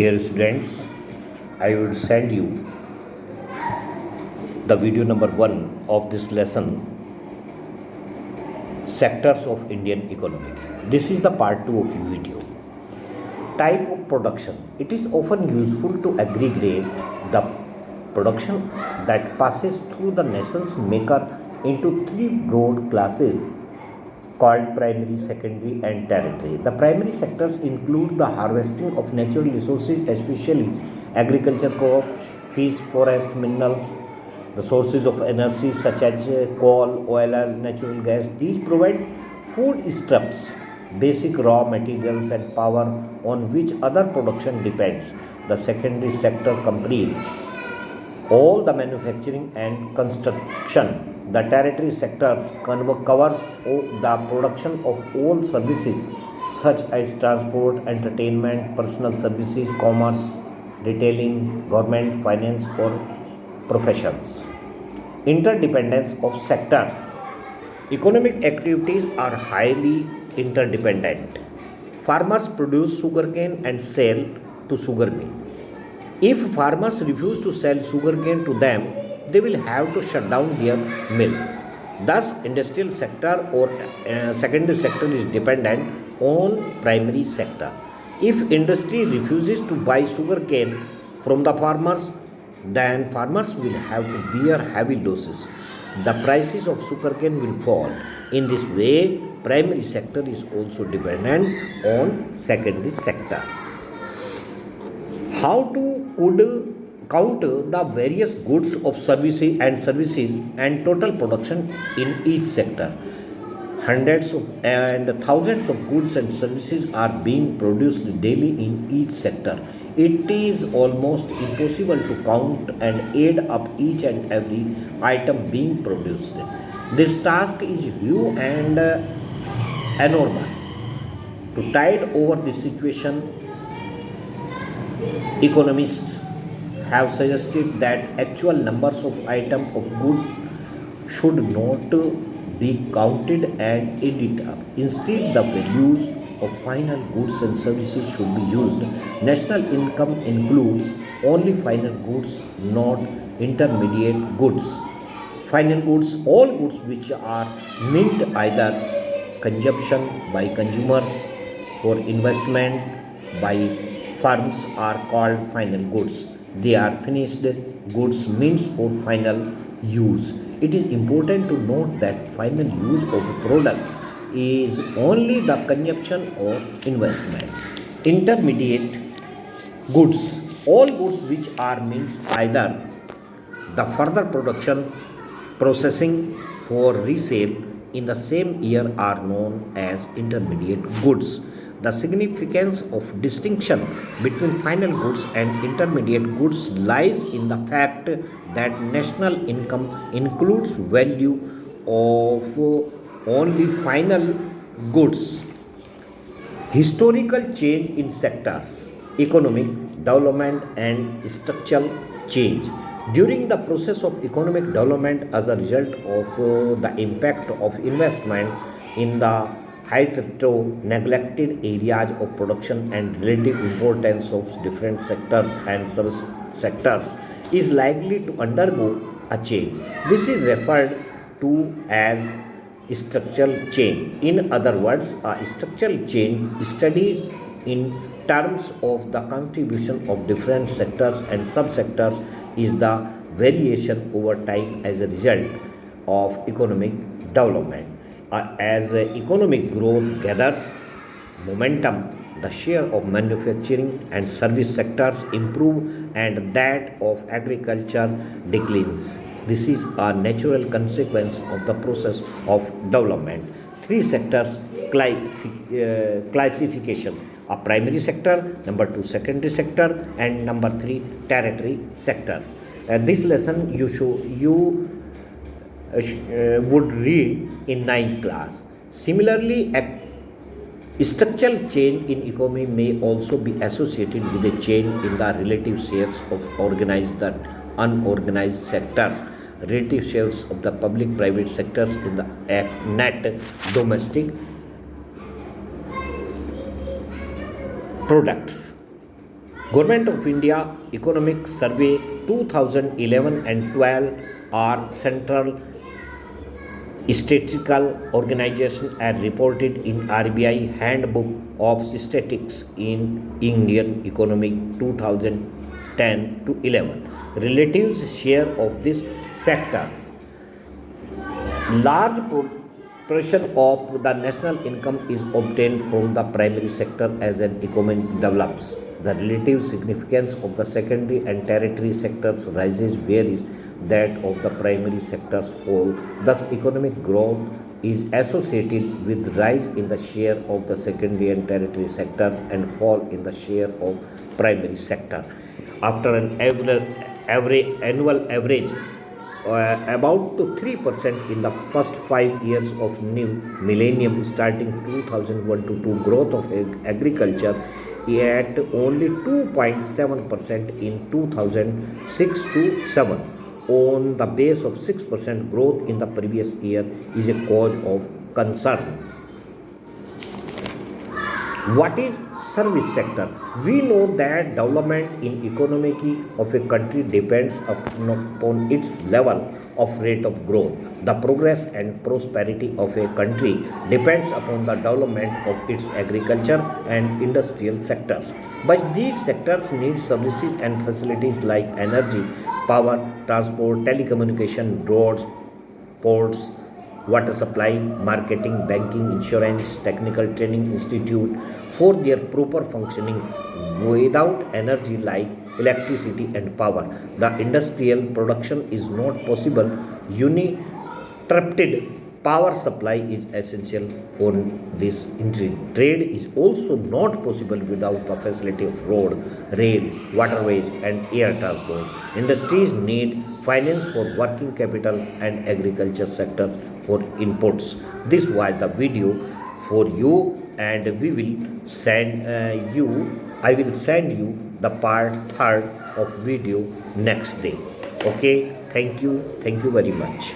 Dear students, I will send you the video number 1 of this lesson, Sectors of Indian Economy. This is the part 2 of the video. Type of production. It is often useful to aggregate the production that passes through the nation's maker into three broad classes called primary, secondary and tertiary. The primary sectors include the harvesting of natural resources, especially agriculture crops, fish, forest, minerals, the sources of energy such as coal, oil and natural gas. These provide foodstuffs, basic raw materials and power on which other production depends. The secondary sector comprises all the manufacturing and construction. The tertiary sectors covers the production of all services such as transport, entertainment, personal services, commerce, retailing, government, finance or professions. Interdependence of sectors. Economic activities are highly interdependent. Farmers produce sugarcane and sell to sugar mill. If farmers refuse to sell sugarcane to them, they will have to shut down their mill. Thus, industrial sector or secondary sector is dependent on primary sector. If industry refuses to buy sugarcane from the farmers, then farmers will have to bear heavy losses. The prices of sugarcane will fall. In this way, primary sector is also dependent on secondary sectors. How to could count the various goods of services and total production in each sector. Hundreds of and thousands of goods and services are being produced daily in each sector. It is almost impossible to count and add up each and every item being produced. This task is huge and enormous. To tide over this situation, economists have suggested that actual numbers of items of goods should not be counted and added up. Instead, the values of final goods and services should be used. National income includes only final goods, not intermediate goods. Final goods, all goods which are meant either consumption by consumers for investment by firms are called final goods. They are finished goods means for final use. It is important to note that final use of a product is only the consumption or investment. Intermediate goods, all goods which are means either the further production, processing for resale in the same year are known as intermediate goods. The significance of distinction between final goods and intermediate goods lies in the fact that national income includes value of only final goods. Historical change in sectors, economic development and structural change. During the process of economic development as a result of the impact of investment in the hitherto neglected areas of production and relative importance of different sectors and sub-sectors is likely to undergo a change. This is referred to as structural change. In other words, a structural change studied in terms of the contribution of different sectors and subsectors is the variation over time as a result of economic development. As economic growth gathers momentum, the share of manufacturing and service sectors improve and that of agriculture declines. This is a natural consequence of the process of development. Three sectors classification: a primary sector, number 2 secondary sector, and number 3 tertiary sectors. This lesson you would read in 9th class. Similarly, a structural change in economy may also be associated with a change in the relative shares of organized and unorganized sectors, relative shares of the public-private sectors in the net domestic products. Government of India Economic Survey 2011 and 12 are central statistical organization are reported in RBI Handbook of Statistics in Indian Economic 2010 to 11. Relative share of these sectors. Large portion of the national income is obtained from the primary sector as an economy develops. The relative significance of the secondary and tertiary sectors rises whereas that of the primary sectors fall. Thus, economic growth is associated with rise in the share of the secondary and tertiary sectors and fall in the share of primary sector. After an average annual average about to 3% in the first 5 years of new millennium starting 2001 to 2 growth of agriculture at only 2.7% in 2006 to 7 on the base of 6% growth in the previous year is a cause of concern. What is service sector? We know that development in economy of a country depends upon its level of rate of growth. The progress and prosperity of a country depends upon the development of its agriculture and industrial sectors. But these sectors need services and facilities like energy, power, transport, telecommunication, roads, ports, water supply, marketing, banking, insurance, technical training institute for their proper functioning. Without energy like electricity and power, the industrial production is not possible. Uninterrupted power supply is essential for this industry. Trade is also not possible without the facility of road, rail, waterways, and air transport. Industries need finance for working capital and agriculture sectors for inputs. This was the video for you, and we will send I will send you the part third of video next day. Okay, thank you very much.